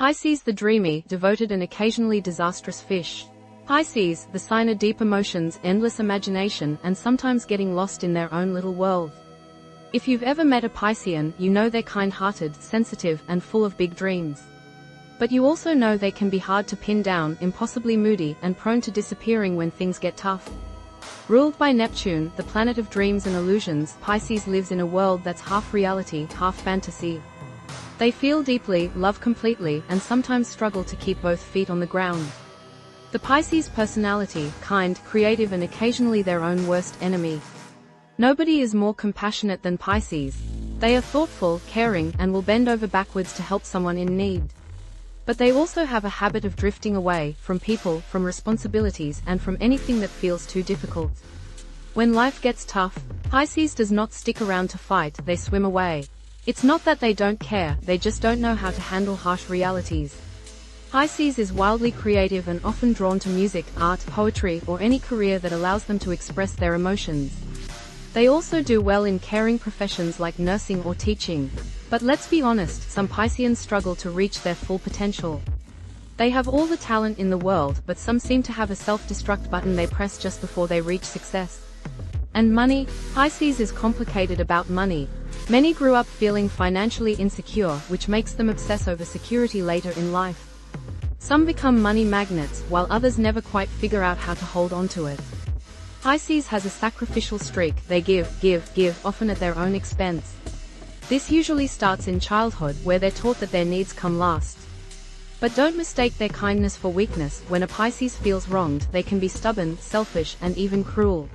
Pisces, the dreamy, devoted and occasionally disastrous fish. Pisces, the sign of deep emotions, endless imagination, and sometimes getting lost in their own little world. If you've ever met a Piscean, you know they're kind-hearted, sensitive, and full of big dreams. But you also know they can be hard to pin down, impossibly moody, and prone to disappearing when things get tough. Ruled by Neptune, the planet of dreams and illusions, Pisces lives in a world that's half reality, half fantasy. They feel deeply, love completely, and sometimes struggle to keep both feet on the ground. The Pisces personality, kind, creative, and occasionally their own worst enemy. Nobody is more compassionate than Pisces. They are thoughtful, caring, and will bend over backwards to help someone in need. But they also have a habit of drifting away, from people, from responsibilities, and from anything that feels too difficult. When life gets tough, Pisces does not stick around to fight, they swim away. It's not that they don't care, they just don't know how to handle harsh realities. Pisces is wildly creative and often drawn to music, art, poetry, or any career that allows them to express their emotions. They also do well in caring professions like nursing or teaching. But let's be honest, some Pisceans struggle to reach their full potential. They have all the talent in the world, but some seem to have a self-destruct button they press just before they reach success. And money? Pisces is complicated about money. Many grew up feeling financially insecure, which makes them obsess over security later in life. Some become money magnets, while others never quite figure out how to hold on to it. Pisces has a sacrificial streak, they give, often at their own expense. This usually starts in childhood, where they're taught that their needs come last. But don't mistake their kindness for weakness. When a Pisces feels wronged, they can be stubborn, selfish, and even cruel.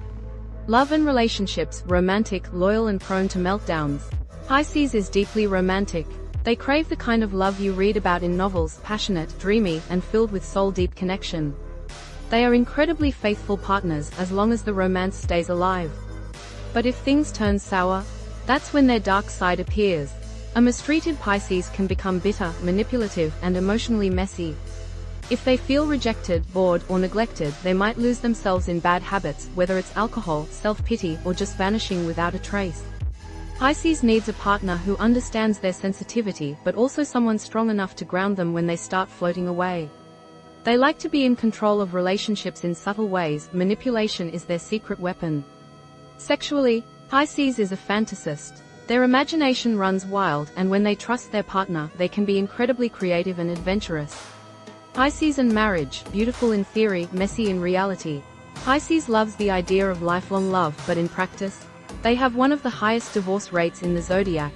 Love and relationships, romantic, loyal, and prone to meltdowns. Pisces is deeply romantic. They crave the kind of love you read about in novels, passionate, dreamy, and filled with soul-deep connection. They are incredibly faithful partners, as long as the romance stays alive. But if things turn sour, that's when their dark side appears. A mistreated Pisces can become bitter, manipulative, and emotionally messy. If they feel rejected, bored, or neglected, they might lose themselves in bad habits, whether it's alcohol, self-pity, or just vanishing without a trace. Pisces needs a partner who understands their sensitivity, but also someone strong enough to ground them when they start floating away. They like to be in control of relationships in subtle ways. Manipulation is their secret weapon. Sexually, Pisces is a fantasist. Their imagination runs wild, and when they trust their partner, they can be incredibly creative and adventurous. Pisces and marriage, beautiful in theory, messy in reality. Pisces loves the idea of lifelong love, but in practice, they have one of the highest divorce rates in the zodiac.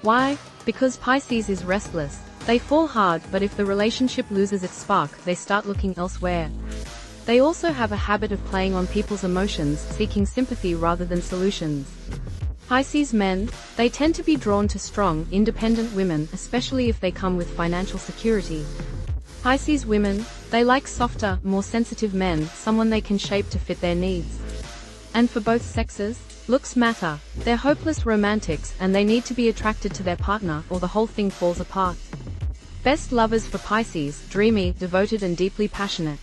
Why? Because Pisces is restless. They fall hard, but if the relationship loses its spark, they start looking elsewhere. They also have a habit of playing on people's emotions, seeking sympathy rather than solutions. Pisces men, they tend to be drawn to strong, independent women, especially if they come with financial security. Pisces women, they like softer, more sensitive men, someone they can shape to fit their needs. And for both sexes, looks matter. They're hopeless romantics, and they need to be attracted to their partner, or the whole thing falls apart. Best lovers for Pisces, dreamy, devoted, and deeply passionate.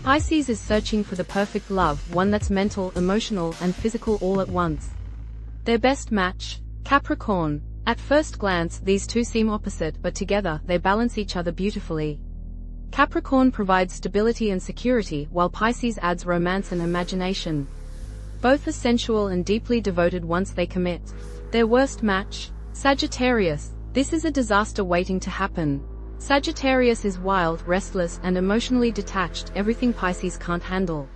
Pisces is searching for the perfect love, one that's mental, emotional, and physical all at once. Their best match? Capricorn. At first glance, these two seem opposite, but together, they balance each other beautifully. Capricorn provides stability and security, while Pisces adds romance and imagination. Both are sensual and deeply devoted once they commit. Their worst match? Sagittarius. This is a disaster waiting to happen. Sagittarius is wild, restless, and emotionally detached, everything Pisces can't handle.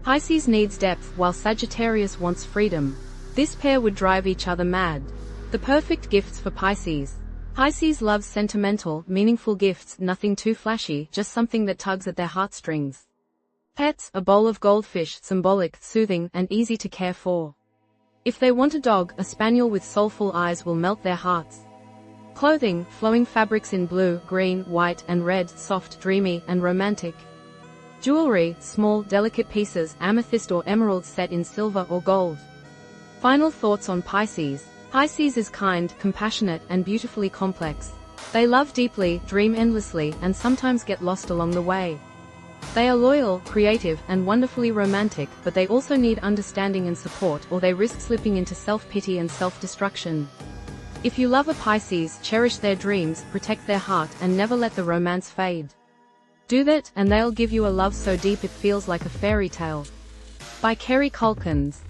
Pisces needs depth, while Sagittarius wants freedom. This pair would drive each other mad. The perfect gifts for Pisces. Pisces loves sentimental, meaningful gifts, nothing too flashy, just something that tugs at their heartstrings. Pets, a bowl of goldfish, symbolic, soothing, and easy to care for. If they want a dog, a spaniel with soulful eyes will melt their hearts. Clothing, flowing fabrics in blue, green, white, and red, soft, dreamy, and romantic. Jewelry, small, delicate pieces, amethyst or emeralds set in silver or gold. Final thoughts on Pisces. Pisces is kind, compassionate, and beautifully complex. They love deeply, dream endlessly, and sometimes get lost along the way. They are loyal, creative, and wonderfully romantic, but they also need understanding and support, or they risk slipping into self-pity and self-destruction. If you love a Pisces, cherish their dreams, protect their heart, and never let the romance fade. Do that, and they'll give you a love so deep it feels like a fairy tale. By Kerry Kulkens.